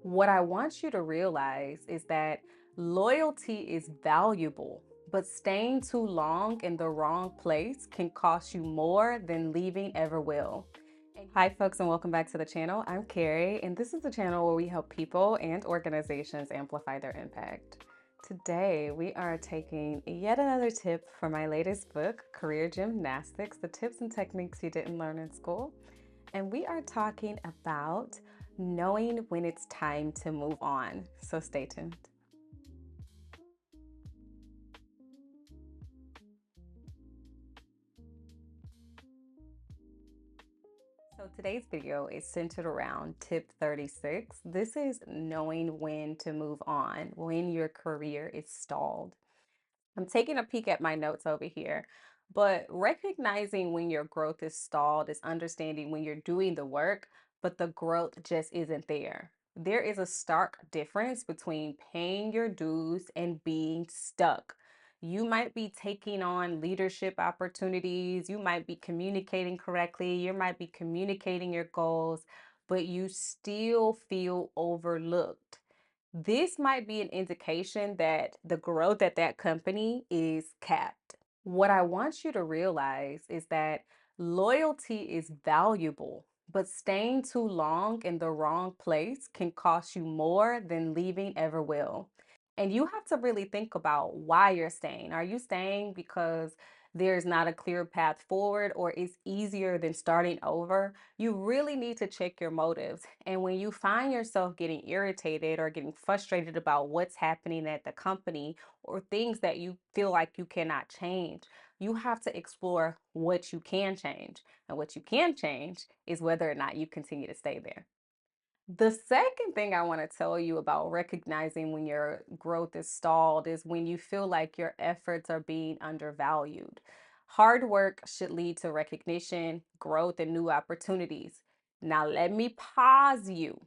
What I want you to realize is that loyalty is valuable, but staying too long in the wrong place can cost you more than leaving ever will. Hi, folks, and welcome back to the channel. I'm Carrie, and this is the channel where we help people and organizations amplify their impact. Today, we are taking yet another tip from my latest book, Career Gymnastics: The Tips and Techniques You Didn't Learn in School. And we are talking about knowing when it's time to move on. So stay tuned. So today's video is centered around tip 36. This is knowing when to move on, when your career is stalled. I'm taking a peek at my notes over here, but recognizing when your growth is stalled is understanding when you're doing the work, but the growth just isn't there. There is a stark difference between paying your dues and being stuck. You might be taking on leadership opportunities, you might be communicating correctly, you might be communicating your goals, but you still feel overlooked. This might be an indication that the growth at that company is capped. What I want you to realize is that loyalty is valuable, but staying too long in the wrong place can cost you more than leaving ever will. And you have to really think about why you're staying. Are you staying because there's not a clear path forward or it's easier than starting over? You really need to check your motives. And when you find yourself getting irritated or getting frustrated about what's happening at the company or things that you feel like you cannot change, you have to explore what you can change. And what you can change is whether or not you continue to stay there. The second thing I want to tell you about recognizing when your growth is stalled is when you feel like your efforts are being undervalued. Hard work should lead to recognition, growth, and new opportunities. Now, let me pause you.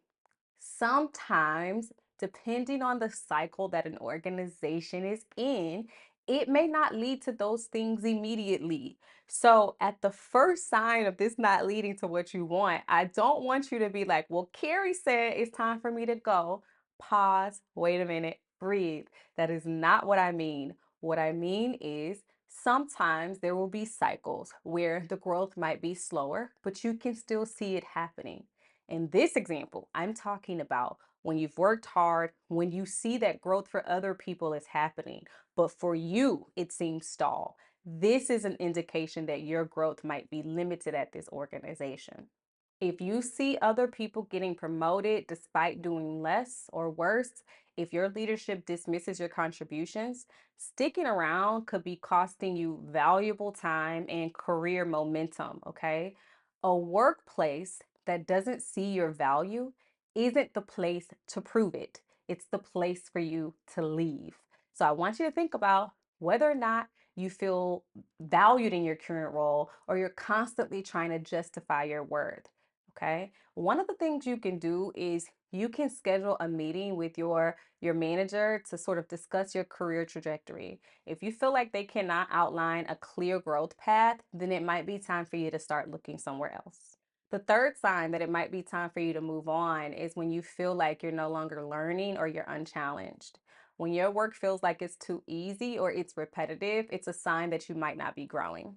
Sometimes, depending on the cycle that an organization is in, it may not lead to those things immediately. So, at the first sign of this not leading to what you want, I don't want you to be like, well, Carrie said it's time for me to go. Pause, wait a minute, breathe. That is not what I mean. What I mean is sometimes there will be cycles where the growth might be slower, but you can still see it happening. In this example, I'm talking about when you've worked hard, when you see that growth for other people is happening, but for you, it seems stall. This is an indication that your growth might be limited at this organization. If you see other people getting promoted despite doing less or worse, if your leadership dismisses your contributions, sticking around could be costing you valuable time and career momentum, okay? A workplace that doesn't see your value isn't the place to prove it. It's the place for you to leave. So I want you to think about whether or not you feel valued in your current role or you're constantly trying to justify your worth. Okay. One of the things you can do is you can schedule a meeting with your manager to sort of discuss your career trajectory. If you feel like they cannot outline a clear growth path, then it might be time for you to start looking somewhere else. The third sign that it might be time for you to move on is when you feel like you're no longer learning or you're unchallenged. When your work feels like it's too easy or it's repetitive, it's a sign that you might not be growing.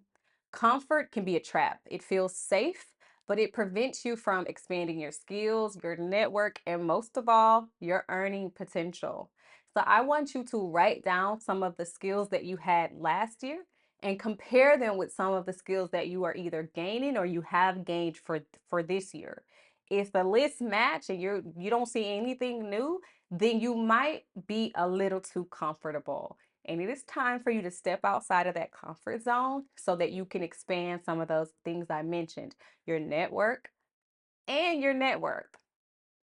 Comfort can be a trap. It feels safe, but it prevents you from expanding your skills, your network, and most of all, your earning potential. So I want you to write down some of the skills that you had last year and compare them with some of the skills that you are either gaining or you have gained for this year. If the lists match and you don't see anything new, then you might be a little too comfortable. And it is time for you to step outside of that comfort zone so that you can expand some of those things I mentioned, your network and your net worth.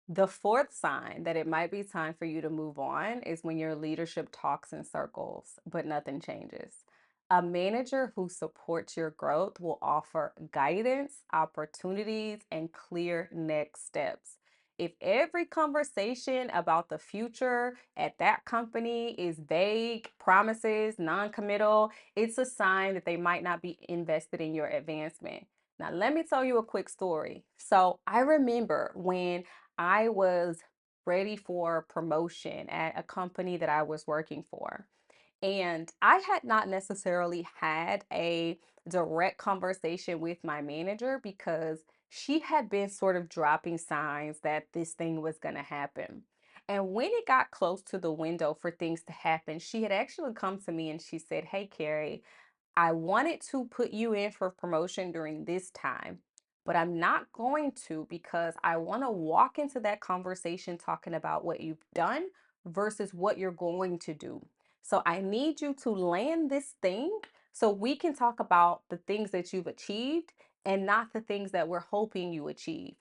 The fourth sign that it might be time for you to move on is when your leadership talks in circles, but nothing changes. A manager who supports your growth will offer guidance, opportunities, and clear next steps. If every conversation about the future at that company is vague, promises, non committal, it's a sign that they might not be invested in your advancement. Now, let me tell you a quick story. So, I remember when I was ready for promotion at a company that I was working for. And I had not necessarily had a direct conversation with my manager because she had been sort of dropping signs that this thing was going to happen. And when it got close to the window for things to happen, she had actually come to me and she said, "Hey, Carrie, I wanted to put you in for promotion during this time, but I'm not going to because I want to walk into that conversation talking about what you've done versus what you're going to do. So I need you to land this thing so we can talk about the things that you've achieved and not the things that we're hoping you achieve."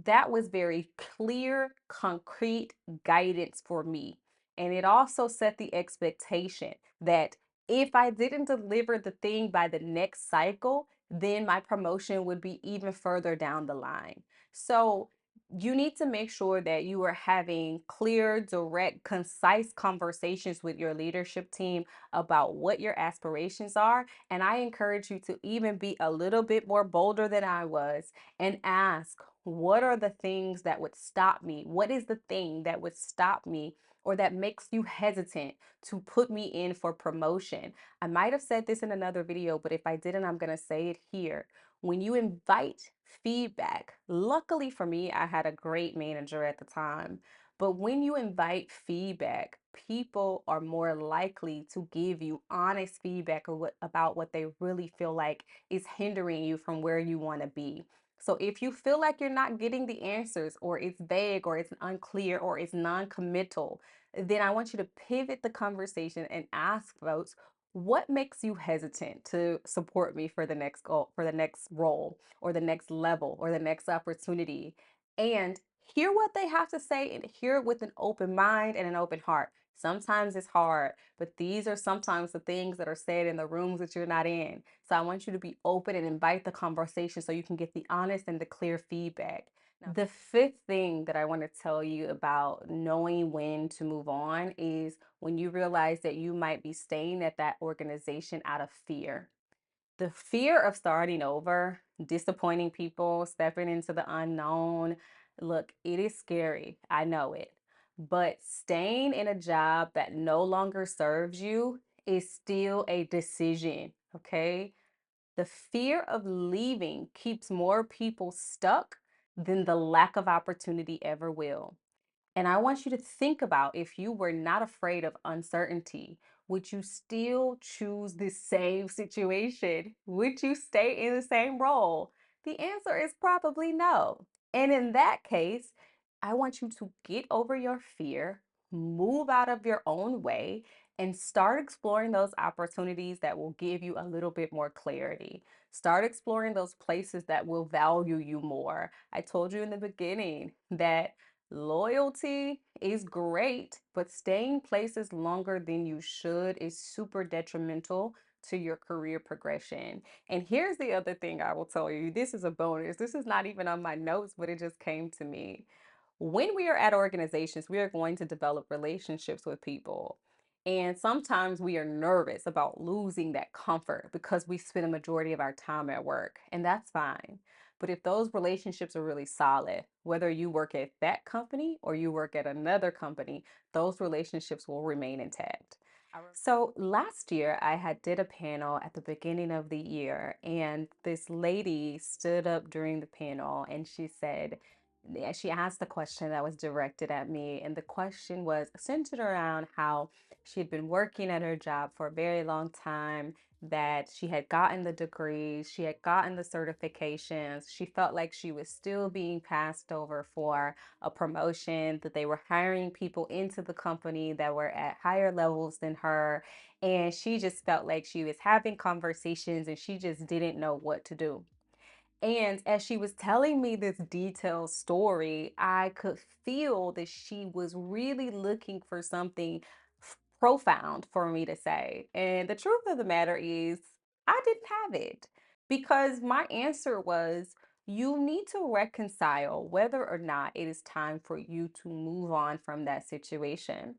That was very clear, concrete guidance for me. And it also set the expectation that if I didn't deliver the thing by the next cycle, then my promotion would be even further down the line. So you need to make sure that you are having clear, direct, concise conversations with your leadership team about what your aspirations are. And I encourage you to even be a little bit more bolder than I was and ask, what are the things that would stop me? What is the thing that would stop me or that makes you hesitant to put me in for promotion? I might have said this in another video, but if I didn't, I'm going to say it here. When you invite feedback, luckily for me, I had a great manager at the time. But when you invite feedback, people are more likely to give you honest feedback about what they really feel like is hindering you from where you want to be. So if you feel like you're not getting the answers, or it's vague, or it's unclear, or it's non-committal, then I want you to pivot the conversation and ask folks, what makes you hesitant to support me for the next goal, for the next role, or the next level, or the next opportunity? And hear what they have to say and hear it with an open mind and an open heart. Sometimes it's hard, but these are sometimes the things that are said in the rooms that you're not in. So I want you to be open and invite the conversation so you can get the honest and the clear feedback. The fifth thing that I want to tell you about knowing when to move on is when you realize that you might be staying at that organization out of fear. The fear of starting over, disappointing people, stepping into the unknown. Look, it is scary. I know it. But staying in a job that no longer serves you is still a decision, okay? The fear of leaving keeps more people stuck than the lack of opportunity ever will. And I want you to think about, if you were not afraid of uncertainty, would you still choose the same situation? Would you stay in the same role? The answer is probably no. And in that case, I want you to get over your fear, move out of your own way, and start exploring those opportunities that will give you a little bit more clarity. Start exploring those places that will value you more. I told you in the beginning that loyalty is great, but staying places longer than you should is super detrimental to your career progression. And here's the other thing I will tell you. This is a bonus. This is not even on my notes, but it just came to me. When we are at organizations, we are going to develop relationships with people. And sometimes we are nervous about losing that comfort because we spend a majority of our time at work, and that's fine. But if those relationships are really solid, whether you work at that company or you work at another company, those relationships will remain intact. So last year I had did a panel at the beginning of the year, and this lady stood up during the panel and she said, she asked a question that was directed at me, and the question was centered around how she had been working at her job for a very long time, that she had gotten the degrees, she had gotten the certifications. She felt like she was still being passed over for a promotion, that they were hiring people into the company that were at higher levels than her. And she just felt like she was having conversations and she just didn't know what to do. And as she was telling me this detailed story, I could feel that she was really looking for something profound for me to say. And the truth of the matter is, I didn't have it, because my answer was, you need to reconcile whether or not it is time for you to move on from that situation.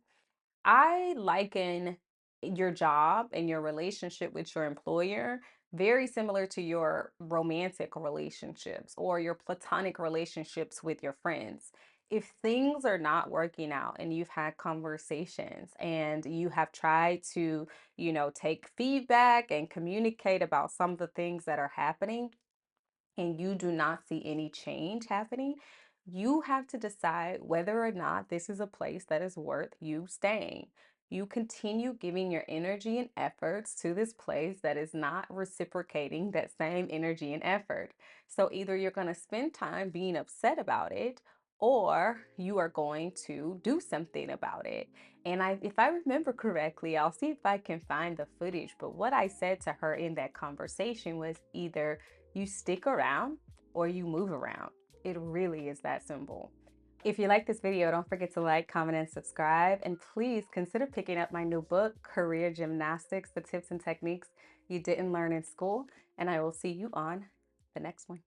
I liken your job and your relationship with your employer very similar to your romantic relationships or your platonic relationships with your friends. If things are not working out and you've had conversations and you have tried to, take feedback and communicate about some of the things that are happening, and you do not see any change happening, you have to decide whether or not this is a place that is worth you staying. You continue giving your energy and efforts to this place that is not reciprocating that same energy and effort. So either you're going to spend time being upset about it, or you are going to do something about it. And if I remember correctly, I'll see if I can find the footage. But what I said to her in that conversation was either you stick around or you move around. It really is that simple. If you like this video, don't forget to like, comment, and subscribe. And please consider picking up my new book, Career Gymnastics, the Tips and Techniques You Didn't Learn in School. And I will see you on the next one.